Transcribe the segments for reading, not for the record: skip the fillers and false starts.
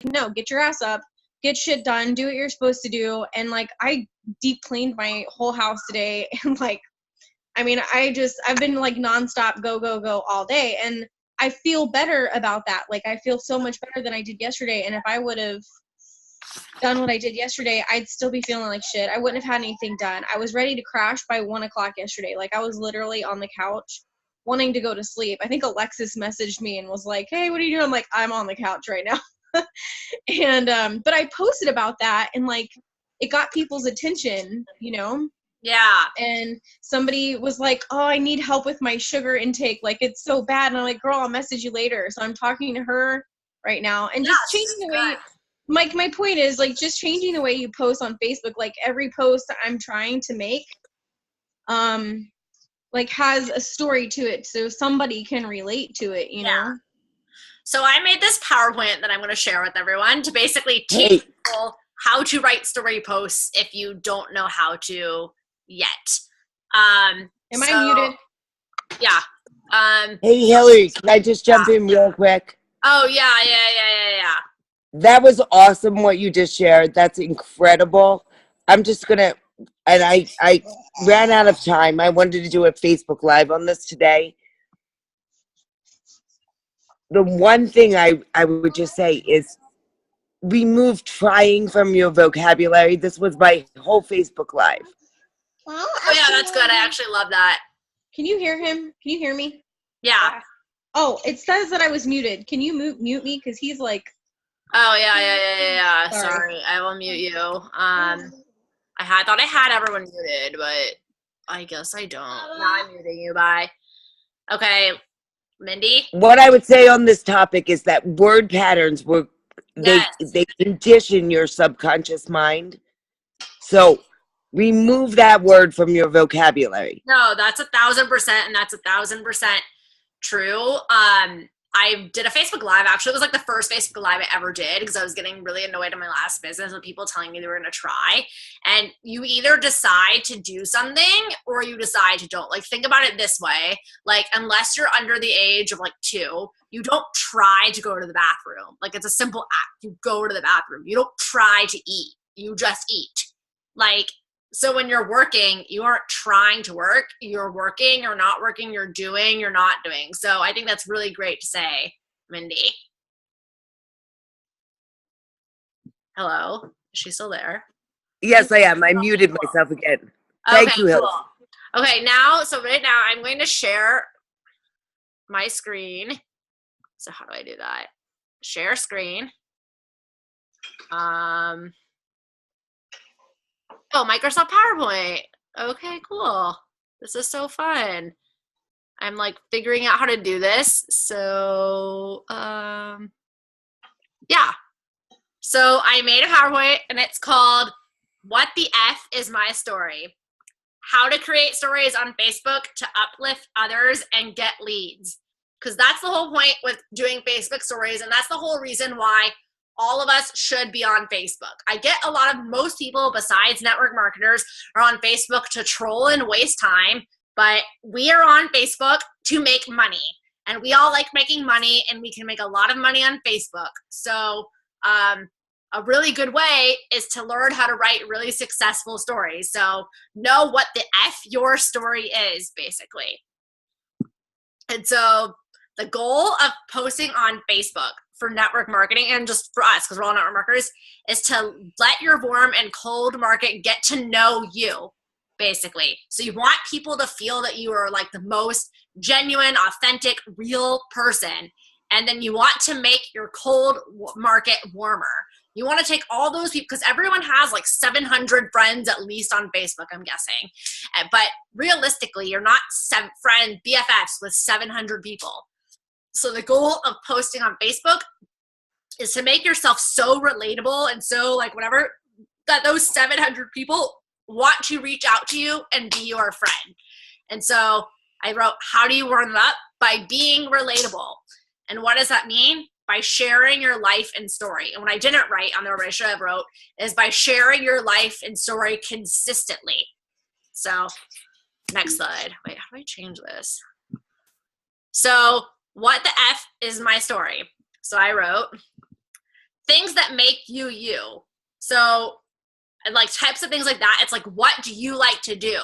no, get your ass up, get shit done, do what you're supposed to do. And like, I deep cleaned my whole house today. And like, I mean, I've been like nonstop go, go, go all day. And I feel better about that. Like, I feel so much better than I did yesterday. And if I would have done what I did yesterday, I'd still be feeling like shit. I wouldn't have had anything done. I was ready to crash by 1:00 yesterday. Like, I was literally on the couch wanting to go to sleep. I think Alexis messaged me and was like, hey, what are you doing? I'm like, I'm on the couch right now. And but I posted about that, and like, it got people's attention, you know? Yeah. And somebody was like, oh, I need help with my sugar intake, like, it's so bad. And I'm like, girl, I'll message you later. So I'm talking to her right now, and just changing the way, my point is, like, just changing the way you post on Facebook. Like, every post I'm trying to make like, has a story to it, so somebody can relate to it, you know? So I made this PowerPoint that I'm going to share with everyone to basically teach people how to write story posts if you don't know how to yet. Am I muted? Yeah. Hey, Hillary, can I just jump in real quick? Oh, yeah. That was awesome what you just shared. That's incredible. I'm just going to, and I ran out of time. I wanted to do a Facebook Live on this today. The one thing I would just say is remove trying from your vocabulary. This was my whole Facebook Live. Oh, yeah, that's good. I actually love that. Can you hear him? Can you hear me? Yeah. Oh, it says that I was muted. Can you mute me? Because he's like... Oh, yeah. Sorry, I will mute you. I thought I had everyone muted, but I guess I don't. Now I'm muting you. Bye. Okay, Mindy? What I would say on this topic is that word patterns they condition your subconscious mind. So remove that word from your vocabulary. No, that's 1,000%, and that's 1,000% true. I did a Facebook Live. Actually, it was like the first Facebook Live I ever did because I was getting really annoyed in my last business with people telling me they were going to try. And you either decide to do something or you decide to don't. Like, think about it this way. Like, unless you're under the age of like 2, you don't try to go to the bathroom. Like, it's a simple act. You go to the bathroom. You don't try to eat. You just eat. Like, so when you're working, you aren't trying to work. You're working, you're not working, you're doing, you're not doing. So I think that's really great to say, Mindy. Hello? Is she still there? Yes, I am. I muted myself again. Thank you, Hill. Cool. Okay, so right now I'm going to share my screen. So how do I do that? Share screen. Oh, Microsoft PowerPoint. Okay, cool. This is so fun. I'm like figuring out how to do this. So, yeah. So I made a PowerPoint and it's called What the F is My Story? How to create stories on Facebook to uplift others and get leads. Because that's the whole point with doing Facebook stories, and that's the whole reason why all of us should be on Facebook. I get most people besides network marketers are on Facebook to troll and waste time, but we are on Facebook to make money. And we all like making money, and we can make a lot of money on Facebook. So a really good way is to learn how to write really successful stories. So know what the F your story is, basically. And so the goal of posting on Facebook for network marketing, and just for us, because we're all network marketers, is to let your warm and cold market get to know you, basically. So you want people to feel that you are like the most genuine, authentic, real person. And then you want to make your cold market warmer. You want to take all those people, because everyone has like 700 friends at least on Facebook, I'm guessing. But realistically, you're not BFFs with 700 people. So the goal of posting on Facebook is to make yourself so relatable and so like whatever, that those 700 people want to reach out to you and be your friend. And so I wrote, how do you warm them up? By being relatable. And what does that mean? By sharing your life and story. And what I didn't write on there, what I should have wrote, is by sharing your life and story consistently. So next slide. Wait, how do I change this? So what the F is my story? So I wrote, things that make you you. So like types of things like that. It's like, what do you like to do?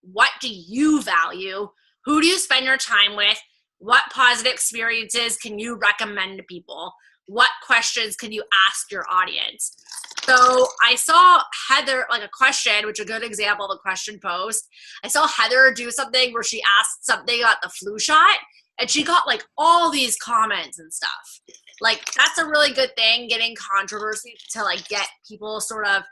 What do you value? Who do you spend your time with? What positive experiences can you recommend to people? What questions can you ask your audience? So I saw Heather, like a question, which is a good example of a question post. I saw Heather do something where she asked something about the flu shot, and she got like all these comments and stuff. Like, that's a really good thing, getting controversy to like get people sort of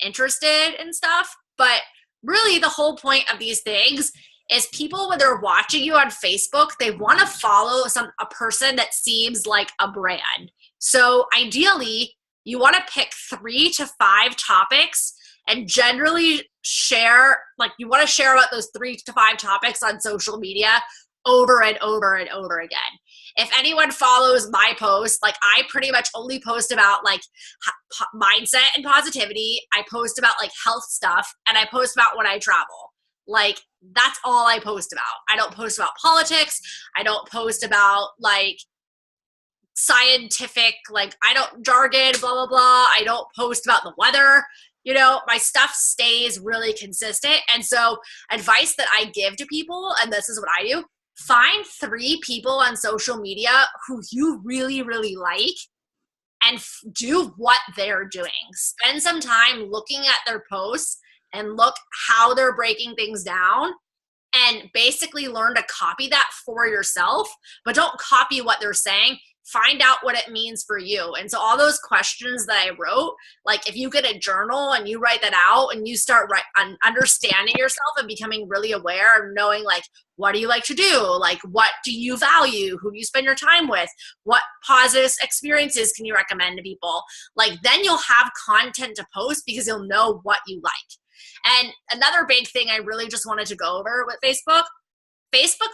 interested in stuff. But really the whole point of these things is people, when they're watching you on Facebook, they want to follow a person that seems like a brand. So ideally, you want to pick 3 to 5 topics and generally share, like you want to share about those 3 to 5 topics on social media over and over and over again. If anyone follows my posts, like I pretty much only post about like mindset and positivity. I post about like health stuff, and I post about when I travel. Like that's all I post about. I don't post about politics. I don't post about like scientific, like I don't jargon, blah, blah, blah. I don't post about the weather. You know, my stuff stays really consistent. And so advice that I give to people, and this is what I do, find 3 people on social media who you really, really like and do what they're doing. Spend some time looking at their posts and look how they're breaking things down, and basically learn to copy that for yourself, but don't copy what they're saying. Find out what it means for you. And so all those questions that I wrote, like if you get a journal and you write that out and you start understanding yourself and becoming really aware of knowing like, what do you like to do? Like, what do you value? Who do you spend your time with? What positive experiences can you recommend to people? Like, then you'll have content to post because you'll know what you like. And another big thing I really just wanted to go over with Facebook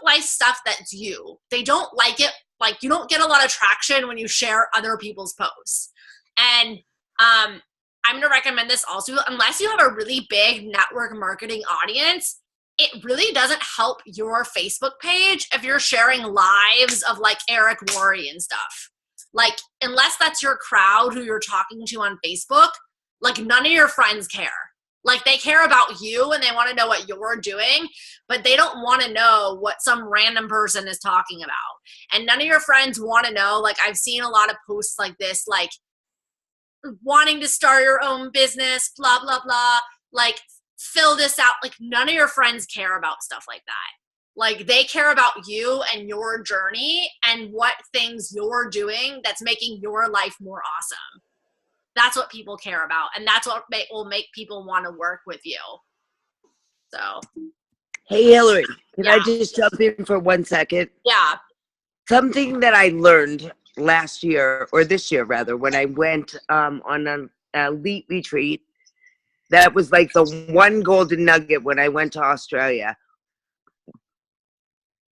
likes stuff that's you. They don't like it. Like, you don't get a lot of traction when you share other people's posts. And I'm going to recommend this also, unless you have a really big network marketing audience, it really doesn't help your Facebook page if you're sharing lives of like Eric Worre and stuff. Like, unless that's your crowd who you're talking to on Facebook, like none of your friends care. Like, they care about you and they want to know what you're doing, but they don't want to know what some random person is talking about. And none of your friends want to know, like, I've seen a lot of posts like this, like, wanting to start your own business, blah, blah, blah, like, fill this out. Like, none of your friends care about stuff like that. Like, they care about you and your journey and what things you're doing that's making your life more awesome. That's what people care about, and that's what will make people want to work with you. So, hey Hillary, can I just jump in for 1 second? Yeah. Something that I learned last year, or this year rather, when I went on an elite retreat, that was like the one golden nugget when I went to Australia,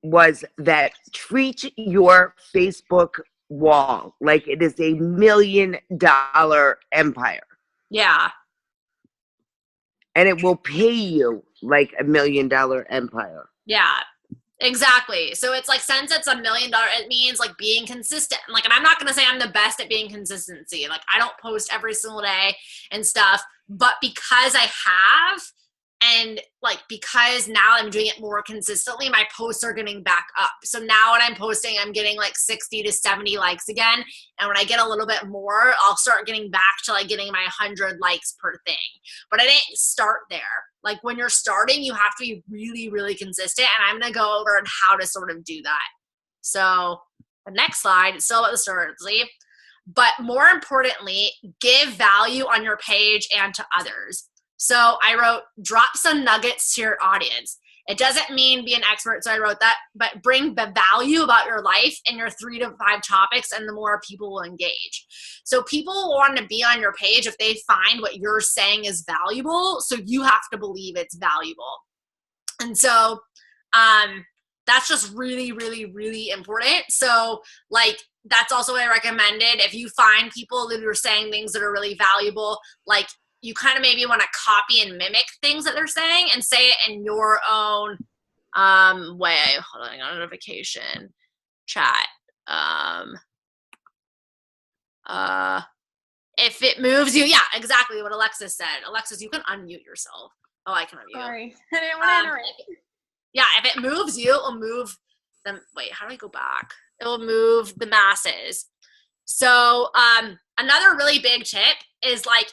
was that treat your Facebook wall like it is $1 million empire. Yeah. And it will pay you like $1 million empire. Yeah, exactly. So it's like, since it's $1 million, it means like being consistent. Like, and I'm not going to say I'm the best at being consistency. Like, I don't post every single day and stuff, but because I have, and like, because now I'm doing it more consistently, my posts are getting back up. So now when I'm posting, I'm getting like 60 to 70 likes again. And when I get a little bit more, I'll start getting back to like getting my 100 likes per thing. But I didn't start there. Like, when you're starting, you have to be really, really consistent. And I'm going to go over and how to sort of do that. So the next slide, it's still about the strategy, but more importantly, give value on your page and to others. So I wrote, drop some nuggets to your audience. It doesn't mean be an expert, so I wrote that, but bring the value about your life in your 3 to 5 topics, and the more people will engage. So people will want to be on your page if they find what you're saying is valuable, so you have to believe it's valuable. And so that's just really, really, really important. So like, that's also what I recommended. If you find people that are saying things that are really valuable, like, you kind of maybe want to copy and mimic things that they're saying and say it in your own way. Hold on, I got a notification. Chat. if it moves you, yeah, exactly what Alexis said. Alexis, you can unmute yourself. Oh, I can unmute. Sorry. I didn't want to interrupt. Yeah, if it moves you, it'll move them. Wait, how do I go back? It will move the masses. So another really big tip is like,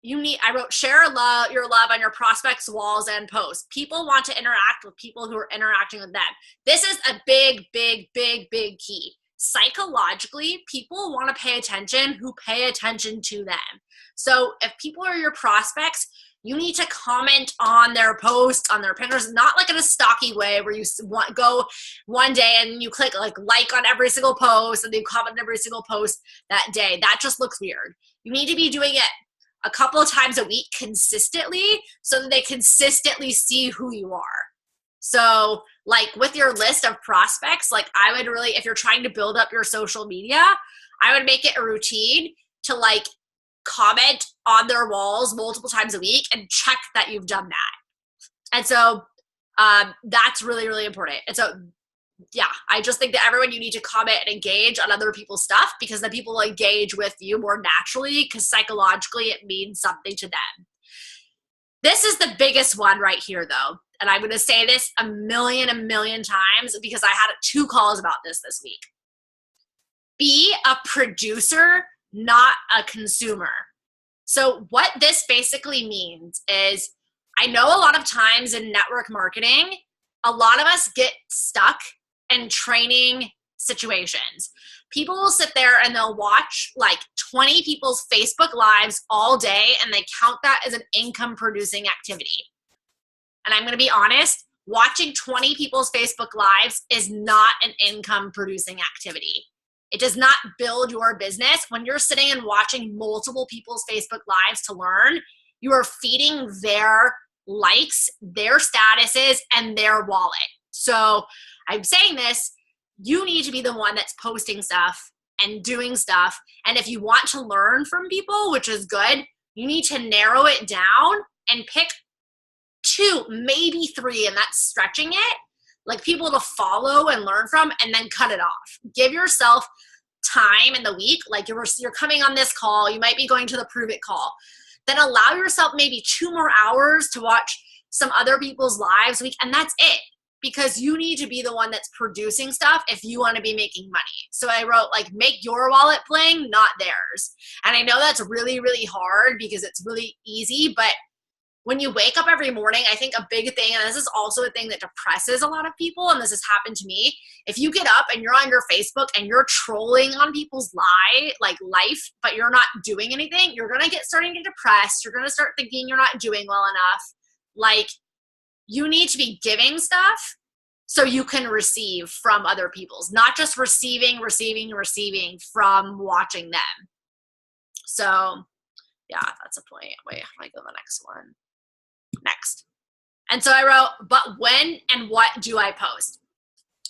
I wrote share your love on your prospects' walls and posts. People want to interact with people who are interacting with them. This is a big, big, big, big key. Psychologically, people want to pay attention who pay attention to them. So if people are your prospects, you need to comment on their posts, on their pictures, not like in a stocky way where you go one day and you click like on every single post and you comment on every single post that day. That just looks weird. You need to be doing it a couple of times a week consistently so that they consistently see who you are. So like with your list of prospects, like I would really, if you're trying to build up your social media, I would make it a routine to like comment on their walls multiple times a week and check that you've done that. And so that's really, really important. And so, yeah, I just think that everyone, you need to comment and engage on other people's stuff because then people will engage with you more naturally because psychologically it means something to them. This is the biggest one right here though. And I'm going to say this a million times because I had 2 calls about this week. Be a producer, not a consumer. So what this basically means is I know a lot of times in network marketing, a lot of us get stuck in training situations. People will sit there and they'll watch like 20 people's Facebook lives all day and they count that as an income producing activity. And I'm going to be honest, watching 20 people's Facebook lives is not an income producing activity. It does not build your business. When you're sitting and watching multiple people's Facebook lives to learn, you are feeding their likes, their statuses, and their wallet. So I'm saying this, you need to be the one that's posting stuff and doing stuff. And if you want to learn from people, which is good, you need to narrow it down and pick 2, maybe 3, and that's stretching it, like people to follow and learn from, and then cut it off. Give yourself time in the week, like you're coming on this call, you might be going to the Prove It call. Then allow yourself maybe 2 more hours to watch some other people's lives a week, and that's it. Because you need to be the one that's producing stuff if you want to be making money. So I wrote like, make your wallet bling, not theirs. And I know that's really, really hard because it's really easy, but when you wake up every morning, I think a big thing, and this is also a thing that depresses a lot of people, and this has happened to me, if you get up and you're on your Facebook and you're trolling on people's life, but you're not doing anything, you're going to starting to get depressed. You're going to start thinking you're not doing well enough. Like, you need to be giving stuff so you can receive from other people's, not just receiving from watching them. So yeah, that's a point. Wait, how do I go to the next one? Next. And so I wrote, but when and what do I post?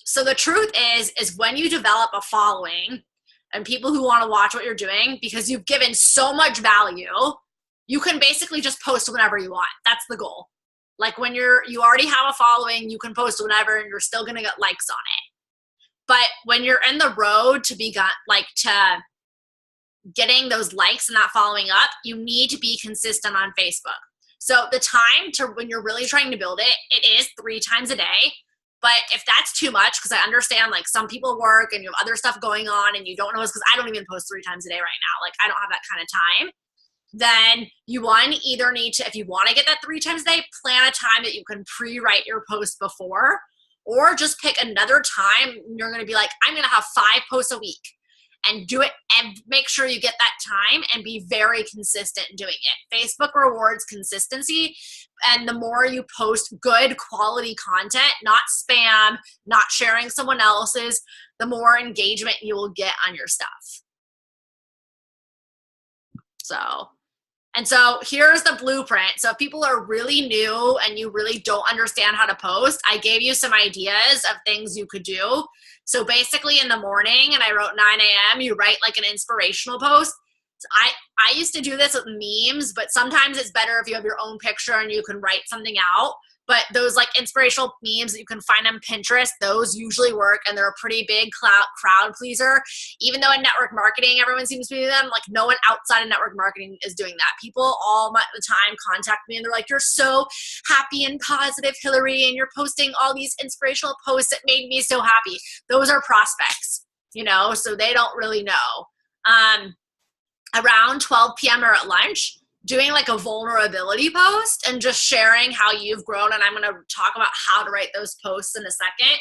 So the truth is when you develop a following and people who want to watch what you're doing, because you've given so much value, you can basically just post whenever you want. That's the goal. Like when you already have a following, you can post whenever and you're still going to get likes on it. But when you're in the road to getting those likes and that following up, you need to be consistent on Facebook. So the time to when you're really trying to build it, it is 3 times a day. But if that's too much, because I understand like some people work and you have other stuff going on and you don't know, because I don't even post 3 times a day right now. Like I don't have that kind of time. Then you either need to, if you want to get that 3 times a day, plan a time that you can pre-write your post before, or just pick another time. You're going to be like, I'm going to have 5 posts a week, and do it and make sure you get that time and be very consistent in doing it. Facebook rewards consistency, and the more you post good quality content, not spam, not sharing someone else's, the more engagement you will get on your stuff. So here's the blueprint. So if people are really new and you really don't understand how to post, I gave you some ideas of things you could do. So basically in the morning, and I wrote 9 a.m., you write like an inspirational post. So I used to do this with memes, but sometimes it's better if you have your own picture and you can write something out. But those like inspirational memes that you can find on Pinterest, those usually work, and they're a pretty big crowd pleaser. Even though in network marketing, everyone seems to be doing them, like no one outside of network marketing is doing that. People all the time contact me and they're like, you're so happy and positive, Hillary, and you're posting all these inspirational posts that made me so happy. Those are prospects, you know, so they don't really know. Around 12 p.m. or at lunch, doing like a vulnerability post and just sharing how you've grown. And I'm going to talk about how to write those posts in a second.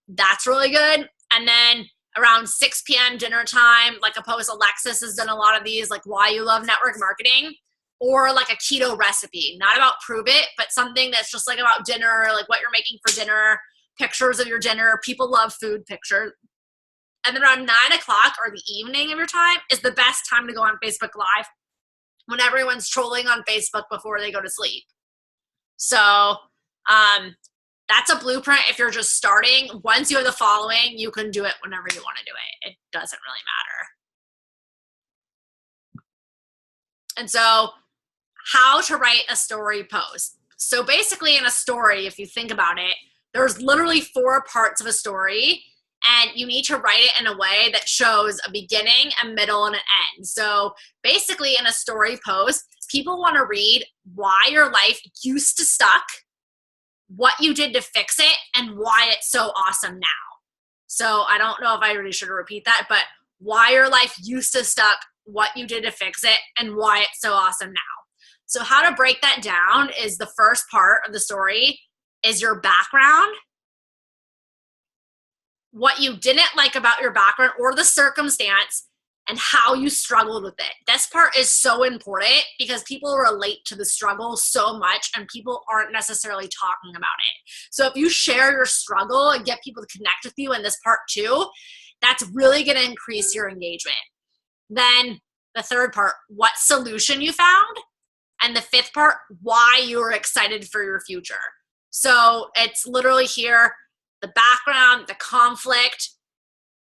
That's really good. And then around 6 p.m. dinner time, like a post, Alexis has done a lot of these, like why you love network marketing, or like a keto recipe, not about prove it, but something that's just like about dinner, like what you're making for dinner, pictures of your dinner. People love food pictures. And then around 9 o'clock or the evening of your time is the best time to go on Facebook Live, when everyone's trolling on Facebook before they go to sleep. So that's a blueprint if you're just starting. Once you have the following, you can do it whenever you want to do it. It doesn't really matter. And so how to write a story post. So basically in a story, if you think about it, there's literally 4 parts of a story, and you need to write it in a way that shows a beginning, a middle, and an end. So basically in a story post, people want to read why your life used to suck, what you did to fix it, and why it's so awesome now. So I don't know if I really should repeat that, but why your life used to suck, what you did to fix it, and why it's so awesome now. So how to break that down is the first part of the story is your background, what you didn't like about your background or the circumstance, and how you struggled with it. This part is so important because people relate to the struggle so much and people aren't necessarily talking about it. So if you share your struggle and get people to connect with you in this part too, that's really going to increase your engagement. Then the third part, what solution you found. And the fifth part, why you are excited for your future. So it's literally here, the background, the conflict,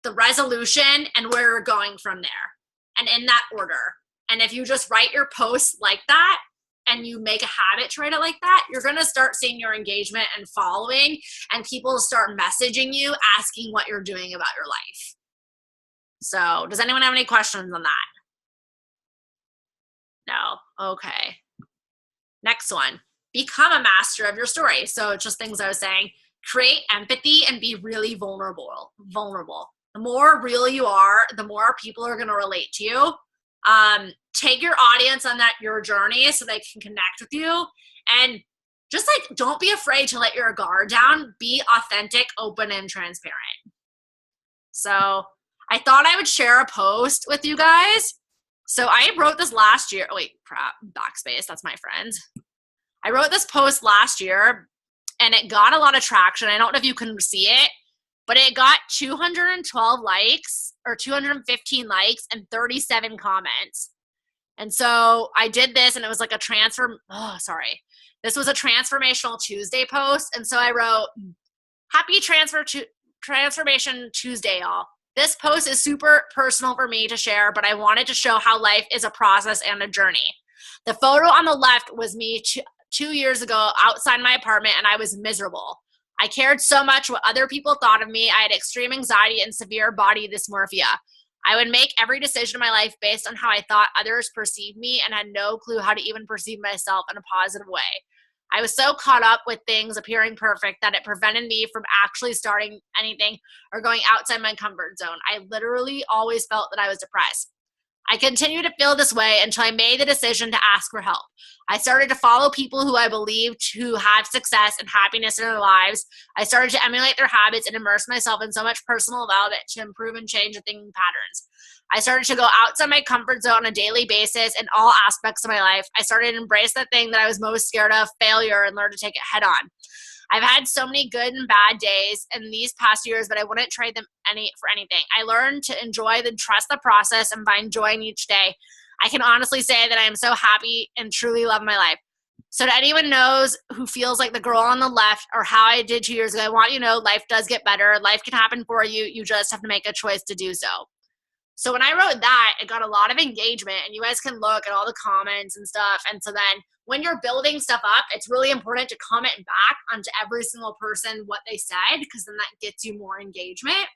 the resolution, and where you're going from there. And in that order. And if you just write your posts like that, and you make a habit to write it like that, you're going to start seeing your engagement and following, and people will start messaging you, asking what you're doing about your life. So does anyone have any questions on that? No? Okay. Next one, become a master of your story. So it's just things I was saying. Create empathy and be really vulnerable. The more real you are, the more people are going to relate to you. Take your audience on your journey so they can connect with you. And just like, don't be afraid to let your guard down. Be authentic, open, and transparent. So I thought I would share a post with you guys. So I wrote this last year. Oh, wait, crap. Backspace. That's my friends. I wrote this post last year, and it got a lot of traction. I don't know if you can see it, but it got 212 likes or 215 likes and 37 comments. And so I did this, and it was like this was a Transformational Tuesday post. And so I wrote, happy Transformation Tuesday, y'all. This post is super personal for me to share, but I wanted to show how life is a process and a journey. The photo on the left was me 2 years ago outside my apartment, and I was miserable. I cared so much what other people thought of me. I had extreme anxiety and severe body dysmorphia. I would make every decision in my life based on how I thought others perceived me and had no clue how to even perceive myself in a positive way. I was so caught up with things appearing perfect that it prevented me from actually starting anything or going outside my comfort zone. I literally always felt that I was depressed. I continued to feel this way until I made the decision to ask for help. I started to follow people who I believed who had success and happiness in their lives. I started to emulate their habits and immerse myself in so much personal development to improve and change the thinking patterns. I started to go outside my comfort zone on a daily basis in all aspects of my life. I started to embrace the thing that I was most scared of, failure, and learn to take it head on. I've had so many good and bad days in these past years, but I wouldn't trade them for anything. I learned to enjoy and trust the process and find joy in each day. I can honestly say that I am so happy and truly love my life. So to anyone knows who feels like the girl on the left or how I did 2 years ago, I want you to know life does get better. Life can happen for you. You just have to make a choice to do so. So when I wrote that, it got a lot of engagement, and you guys can look at all the comments and stuff. And so then when you're building stuff up, it's really important to comment back onto every single person what they said, because then that gets you more engagement.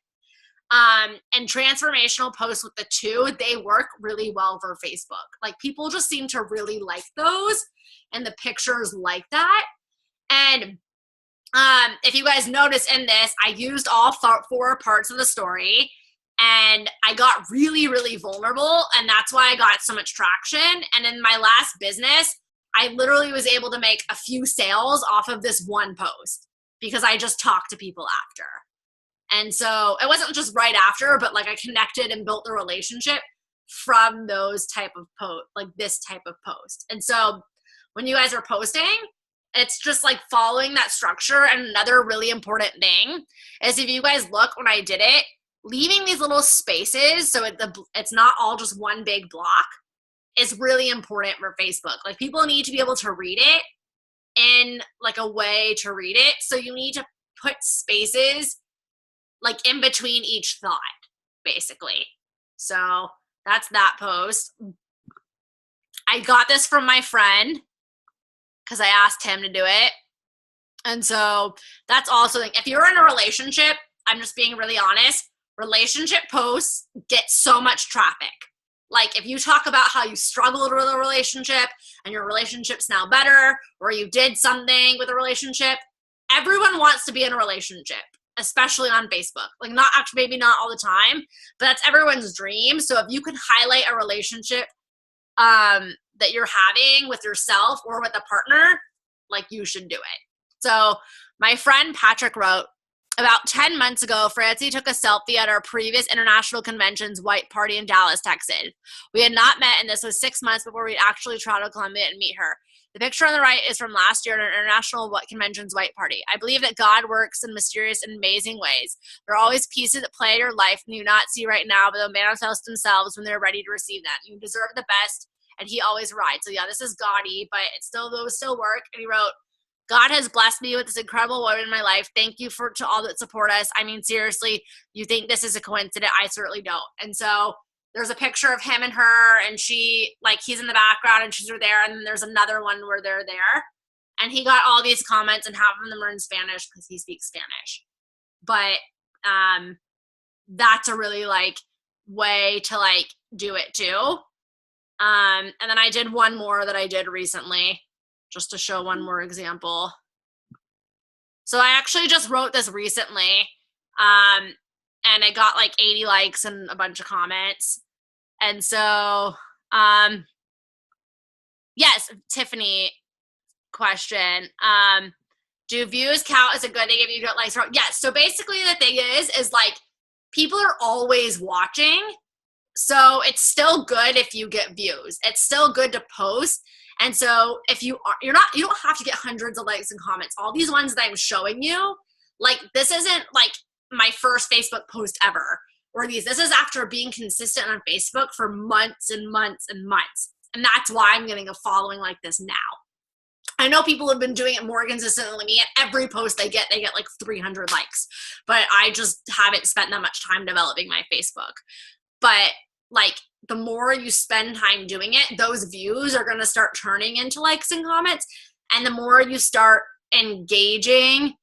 And transformational posts with the 2, they work really well for Facebook. Like, people just seem to really like those, and the pictures like that. And if you guys notice in this, I used all 4 parts of the story, and I got really, really vulnerable, and that's why I got so much traction. And in my last business, I literally was able to make a few sales off of this one post because I just talked to people after. And so it wasn't just right after, but like I connected and built a relationship from those type of post, like this type of post. And so when you guys are posting, it's just like following that structure. And another really important thing is, if you guys look when I did it, leaving these little spaces so it's not all just one big block is really important for Facebook. Like, people need to be able to read it in like a way to read it. So you need to put spaces like in between each thought, basically. So that's that post. I got this from my friend because I asked him to do it. And so that's also, like, if you're in a relationship, I'm just being really honest, relationship posts get so much traffic. Like, if you talk about how you struggled with a relationship and your relationship's now better, or you did something with a relationship, everyone wants to be in a relationship, especially on Facebook. Like, not actually, maybe not all the time, but that's everyone's dream. So if you can highlight a relationship that you're having with yourself or with a partner, like, you should do it. So my friend Patrick wrote, about 10 months ago, Francie took a selfie at our previous international convention's white party in Dallas, Texas. We had not met, and this was 6 months before we'd actually travel to Colombia and meet her. The picture on the right is from last year at our international convention's white party. I believe that God works in mysterious and amazing ways. There are always pieces that play in your life you do not see right now, but they'll manifest themselves when they're ready to receive them. You deserve the best, and he always rides. So yeah, this is gaudy, but those still work. And he wrote, God has blessed me with this incredible woman in my life. Thank you to all that support us. I mean, seriously, you think this is a coincidence? I certainly don't. And so there's a picture of him and her, and she, like, he's in the background and she's there. And then there's another one where they're there. And he got all these comments, and half of them are in Spanish because he speaks Spanish. But that's a really, like, way to, like, do it too. And then I did one more that I did recently, just to show one more example. So I actually just wrote this recently, and I got like 80 likes and a bunch of comments. And so, yes, Tiffany question. Do views count as a good thing if you get likes? Yes. So basically the thing is like, people are always watching. So it's still good if you get views. It's still good to post. And so if you don't have to get hundreds of likes and comments. All these ones that I'm showing you, like, this isn't like my first Facebook post ever, or this is after being consistent on Facebook for months and months and months. And that's why I'm getting a following like this now. I know people have been doing it more consistently than me. At every post they get like 300 likes, but I just haven't spent that much time developing my Facebook. But like, the more you spend time doing it, those views are going to start turning into likes and comments. And the more you start engaging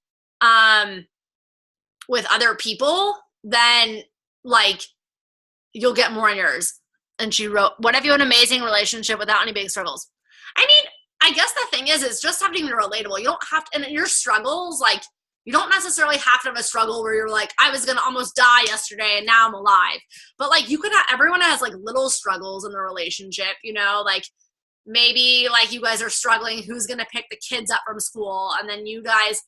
with other people, then like, you'll get more on yours. And she wrote, what if you had an amazing relationship without any big struggles? I mean, I guess the thing is, it's just having to be relatable. You don't have to, and your struggles, like, you don't necessarily have to have a struggle where you're like, I was going to almost die yesterday and now I'm alive. But like, you could have, everyone has like little struggles in the relationship, you know, like maybe like you guys are struggling, who's going to pick the kids up from school. And then you guys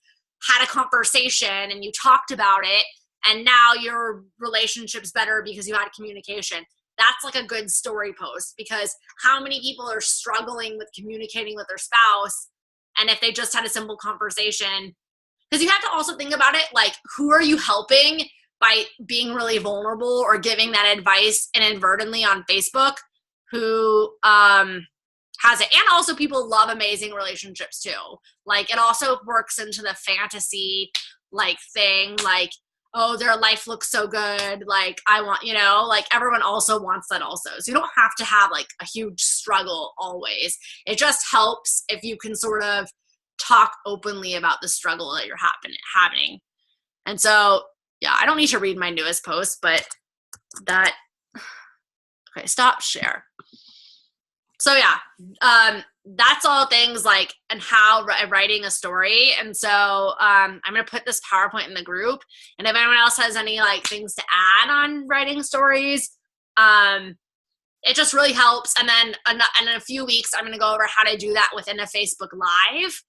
had a conversation and you talked about it. And now your relationship's better because you had communication. That's like a good story post, because how many people are struggling with communicating with their spouse? And if they just had a simple conversation, because you have to also think about it, like, who are you helping by being really vulnerable or giving that advice inadvertently on Facebook, who has it? And also, people love amazing relationships too. Like, it also works into the fantasy, like, thing. Like, oh, their life looks so good. Like, I want, you know, like everyone also wants that also. So you don't have to have like a huge struggle always. It just helps if you can sort of talk openly about the struggle that you're having. And so, yeah, I don't need to read my newest post, but that, okay, stop share. So yeah, that's all things like, and how writing a story. And so I'm going to put this PowerPoint in the group. And if anyone else has any like things to add on writing stories, it just really helps. And then in a few weeks, I'm going to go over how to do that within a Facebook Live.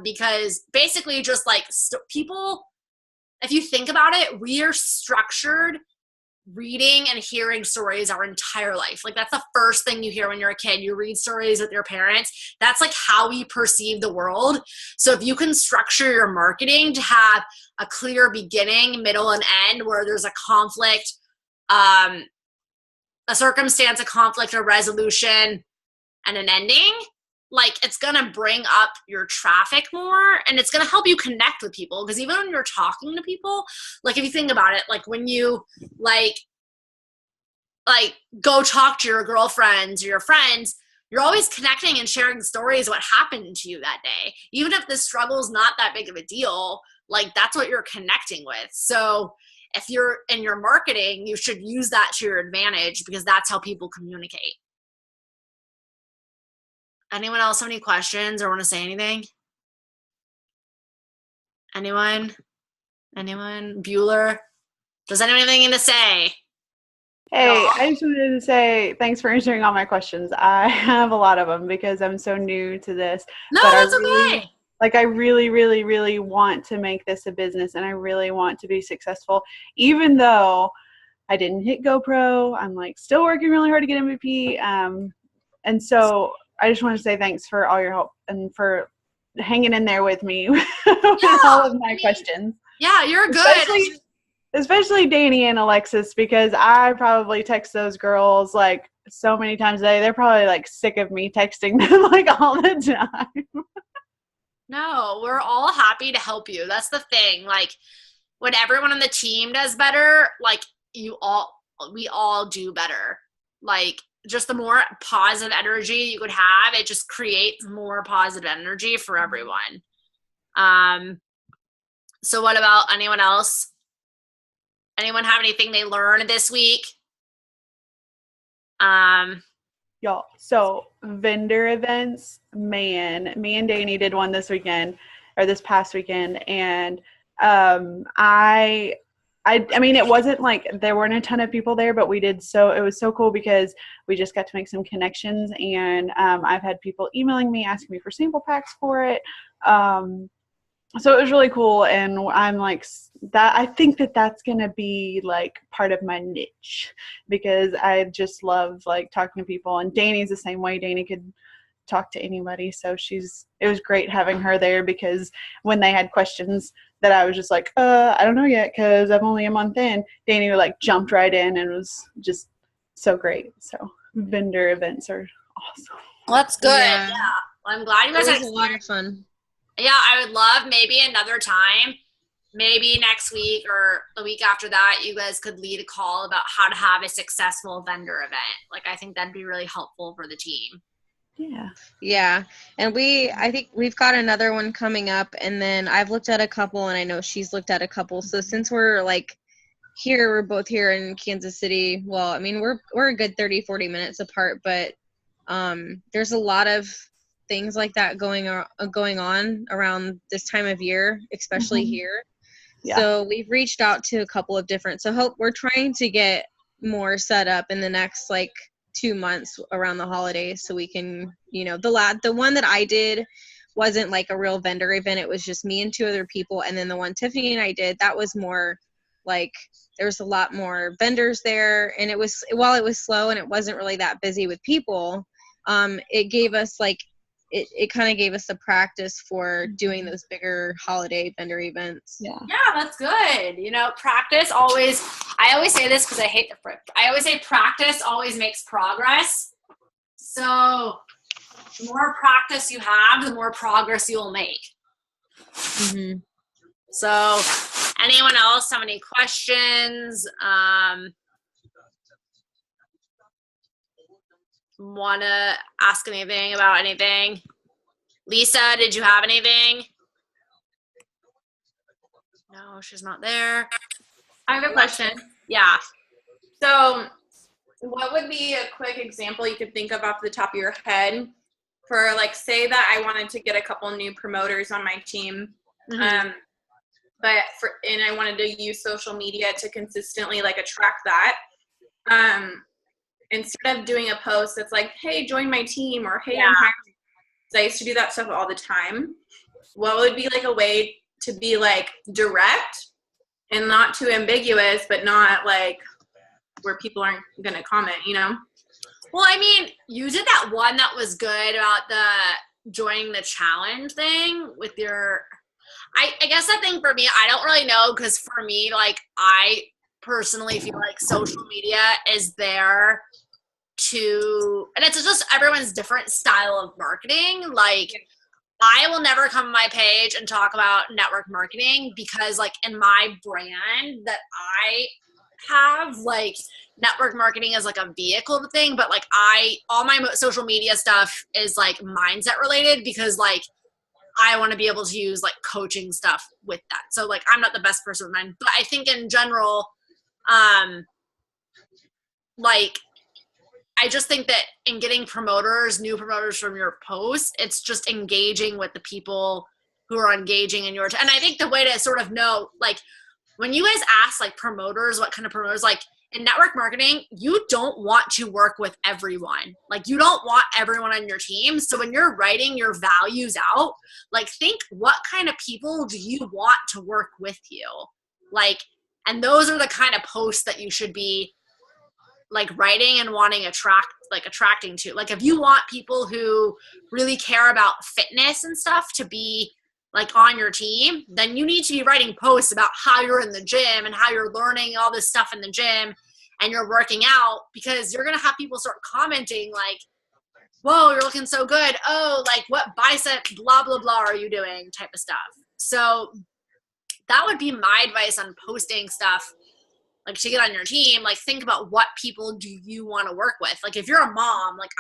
Because basically just like people, if you think about it, we are structured reading and hearing stories our entire life. Like that's the first thing you hear when you're a kid. You read stories with your parents. That's like how we perceive the world. So if you can structure your marketing to have a clear beginning, middle, and end where there's a conflict, a circumstance, a conflict, a resolution, and an ending, like it's going to bring up your traffic more, and it's going to help you connect with people. Because even when you're talking to people, like if you think about it, like when you like go talk to your girlfriends or your friends, you're always connecting and sharing stories what happened to you that day. Even if the struggle's not that big of a deal, like that's what you're connecting with. So if you're in your marketing, you should use that to your advantage, because that's how people communicate. Anyone else have any questions or want to say anything? Anyone? Bueller? Does anyone have anything to say? Hey, I just wanted to say thanks for answering all my questions. I have a lot of them because I'm so new to this. No, but that's okay. I really, really, really want to make this a business, and I really want to be successful. Even though I didn't hit GoPro, I'm like still working really hard to get MVP. And so I just want to say thanks for all your help and for hanging in there with me with all of my questions. Yeah, you're good. Especially Danny and Alexis, because I probably text those girls like so many times a day. They're probably like sick of me texting them like all the time. No, we're all happy to help you. That's the thing. Like when everyone on the team does better, like we all do better. Like just the more positive energy you could have, it just creates more positive energy for everyone. So what about anyone else? Anyone have anything they learned this week? Y'all, so vendor events, man, me and Danny did one this past weekend, and I mean, it wasn't like there weren't a ton of people there, but it was so cool because we just got to make some connections, and I've had people emailing me, asking me for sample packs for it. So it was really cool, and I'm like that. I think that's gonna be like part of my niche, because I just love like talking to people, and Danny's the same way. Danny could talk to anybody, so it was great having her there, because when they had questions that I was just like, I don't know yet because I'm only a month in, Danny like jumped right in, and it was just so great. So vendor events are awesome. Well, that's good. Yeah. Well, I'm glad you guys had a lot of fun. Yeah, I would love maybe another time, maybe next week or the week after that, you guys could lead a call about how to have a successful vendor event. Like, I think that'd be really helpful for the team. Yeah. And I think we've got another one coming up, and then I've looked at a couple, and I know she's looked at a couple. So since we're like we're both here in Kansas City. Well, I mean, we're a good 30, 40 minutes apart, but there's a lot of things like that going on around this time of year, especially here. Yeah. So we've reached out to a couple of different, we're trying to get more set up in the next like 2 months around the holidays, so we can, the one that I did wasn't like a real vendor event. It was just me and 2 other people. And then the one Tiffany and I did, that was more like, there was a lot more vendors there, and while it was slow and it wasn't really that busy with people, it gave us like, it kind of gave us a practice for doing those bigger holiday vendor events. Yeah, that's good. Practice always, I always say this because I always say practice always makes progress. So the more practice you have, the more progress you'll make. Mm-hmm. So Anyone else have any questions? Want to ask anything about anything? Lisa, did you have anything? No, she's not there. I have a question. Yeah. So, what would be a quick example you could think of off the top of your head for, like, say that I wanted to get a couple new promoters on my team, Mm-hmm. and I wanted to use social media to consistently, like, attract that. Instead of doing a post that's like, hey, join my team, or hey, I'm hiring. I used to do that stuff all the time. What would be, like, a way to be, like, direct and not too ambiguous, but not, like, where people aren't going to comment, you know? Well, I mean, you did that one that was good about the joining the challenge thing with your, I guess that thing for me, I don't really know, because for me, like, I personally feel like social media is there to, and it's just everyone's different style of marketing. Like, I will never come on my page and talk about network marketing, because, like, in my brand that I have, like, network marketing is like a vehicle thing, but like all my social media stuff is like mindset related, because like I want to be able to use like coaching stuff with that. So like I'm not the best person with mine, but I think in general, like I just think that in getting new promoters from your posts, it's just engaging with the people who are engaging in your, and I think the way to sort of know, like when you guys ask like promoters, what kind of promoters, like in network marketing, you don't want to work with everyone. Like you don't want everyone on your team. So when you're writing your values out, like think what kind of people do you want to work with you? Like, and those are the kind of posts that you should be like writing and wanting attracting to. Like if you want people who really care about fitness and stuff to be like on your team, then you need to be writing posts about how you're in the gym and how you're learning all this stuff in the gym and you're working out, because you're going to have people start commenting like, whoa, you're looking so good. Oh, like what bicep blah, blah, blah are you doing type of stuff. So that would be my advice on posting stuff. Like to get on your team, like think about what people do you want to work with. Like if you're a mom, like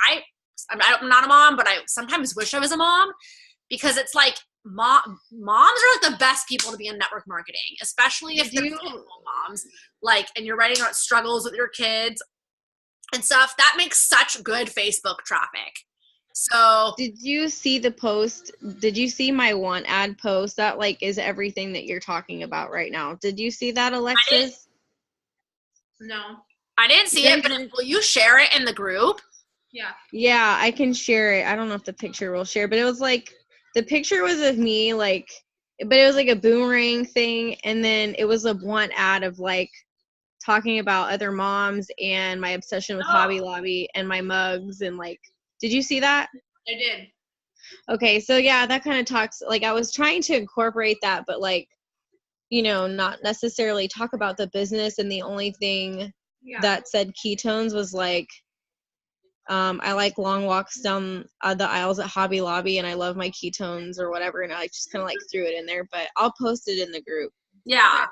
I'm not a mom, but I sometimes wish I was a mom, because it's like moms are like the best people to be in network marketing, especially if they're single moms, like, and you're writing about struggles with your kids and stuff. That makes such good Facebook traffic. So did you see the post? Did you see my one ad post that like is everything that you're talking about right now? Did you see that, Alexis? No. I didn't see it, but will you share it in the group? Yeah, I can share it. I don't know if the picture will share, but it was like, the picture was of me, like, but it was like a boomerang thing, and then it was a one ad of like talking about other moms and my obsession with Hobby Lobby and my mugs, and like, did you see that? I did. Okay, so yeah, that kind of talks, like I was trying to incorporate that, but like, you know, not necessarily talk about the business, and the only thing that said ketones was like, I like long walks down the aisles at Hobby Lobby, and I love my ketones or whatever, and I just kind of like threw it in there, but I'll post it in the group. Yeah.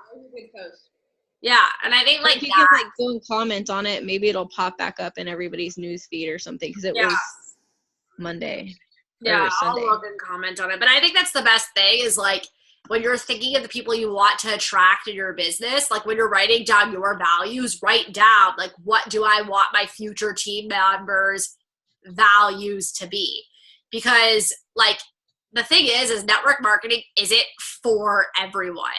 Yeah, and I think like if you can like go and comment on it, maybe it'll pop back up in everybody's news feed or something, because it was Monday. Yeah, I'll look and comment on it. But I think that's the best thing is like when you're thinking of the people you want to attract in your business, like when you're writing down your values, write down like, what do I want my future team members' values to be? Because like the thing is network marketing isn't for everyone.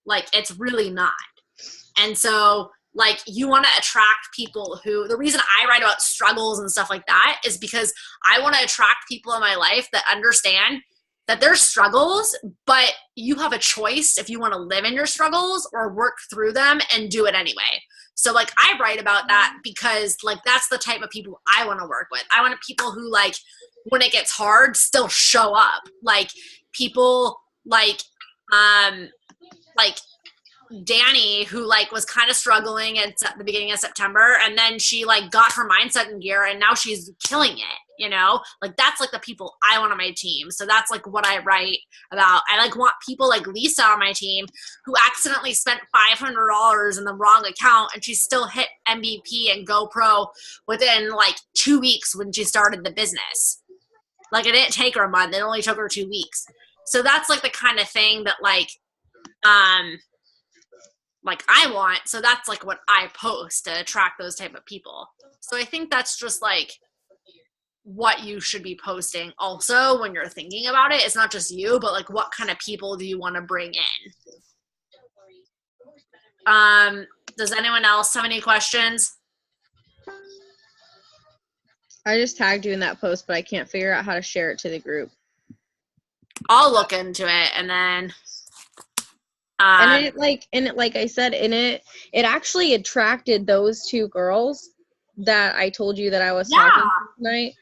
Like it's really not. And so like you want to attract people who, the reason I write about struggles and stuff like that is because I want to attract people in my life that understand that there's struggles, but you have a choice if you want to live in your struggles or work through them and do it anyway. So like I write about that because like that's the type of people I want to work with. I want people who like when it gets hard still show up. Like people like Danny, who like was kind of struggling at the beginning of September, and then she like got her mindset in gear, and now she's killing it. You know, like that's like the people I want on my team. So that's like what I write about. I like want people like Lisa on my team who accidentally spent $500 in the wrong account, and she still hit MVP and GoPro within like 2 weeks when she started the business. Like it didn't take her a month; it only took her 2 weeks. So that's like the kind of thing that like I want. So that's like what I post to attract those type of people. So I think that's just like what you should be posting also when you're thinking about it. It's not just you, but like what kind of people do you want to bring in? Does anyone else have any questions? I just tagged you in that post, but I can't figure out how to share it to the group. I'll look into it, and then and it like I said, it actually attracted those two girls that I told you that I was talking to tonight.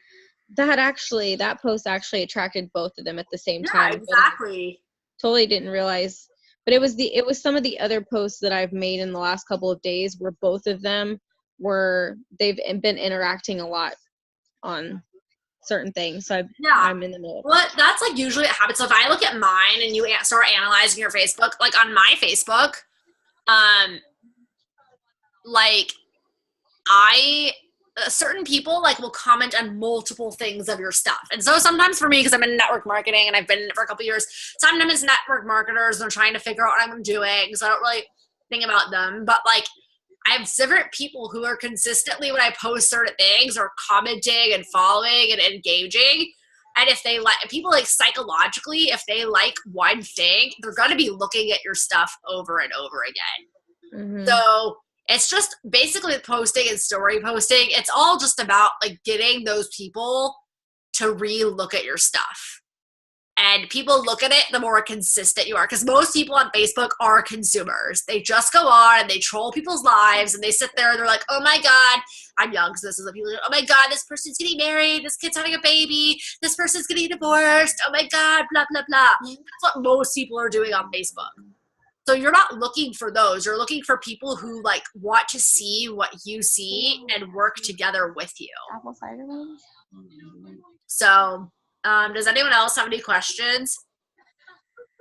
That post actually attracted both of them at the same time. Exactly. Totally didn't realize, but it was some of the other posts that I've made in the last couple of days where both of them they've been interacting a lot on certain things. So I'm in the middle. Well, that's like usually what happens. So if I look at mine and you start analyzing your Facebook, like on my Facebook, like certain people like will comment on multiple things of your stuff. And so sometimes for me, because I'm in network marketing and I've been in it for a couple of years, sometimes network marketers are trying to figure out what I'm doing. So I don't really think about them. But like I have different people who are consistently, when I post certain things, or commenting and following and engaging. And if they like, people like psychologically, if they like one thing, they're going to be looking at your stuff over and over again. Mm-hmm. So it's just basically posting and story posting. It's all just about like getting those people to re-look at your stuff. And people look at it the more consistent you are. Because most people on Facebook are consumers. They just go on and they troll people's lives. And they sit there and they're like, oh my God, I'm young, so this is what people do. Oh my God, this person's getting married. This kid's having a baby. This person's getting divorced. Oh my God, blah, blah, blah. That's what most people are doing on Facebook. So you're not looking for those. You're looking for people who like want to see what you see and work together with you. Apple cider ones? So does anyone else have any questions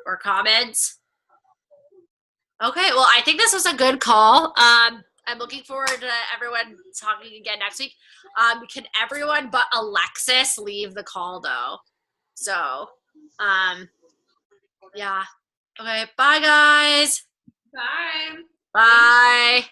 or comments? Okay, well, I think this was a good call. I'm looking forward to everyone talking again next week. Can everyone but Alexis leave the call, though? So, yeah. Okay, bye, guys. Bye. Bye.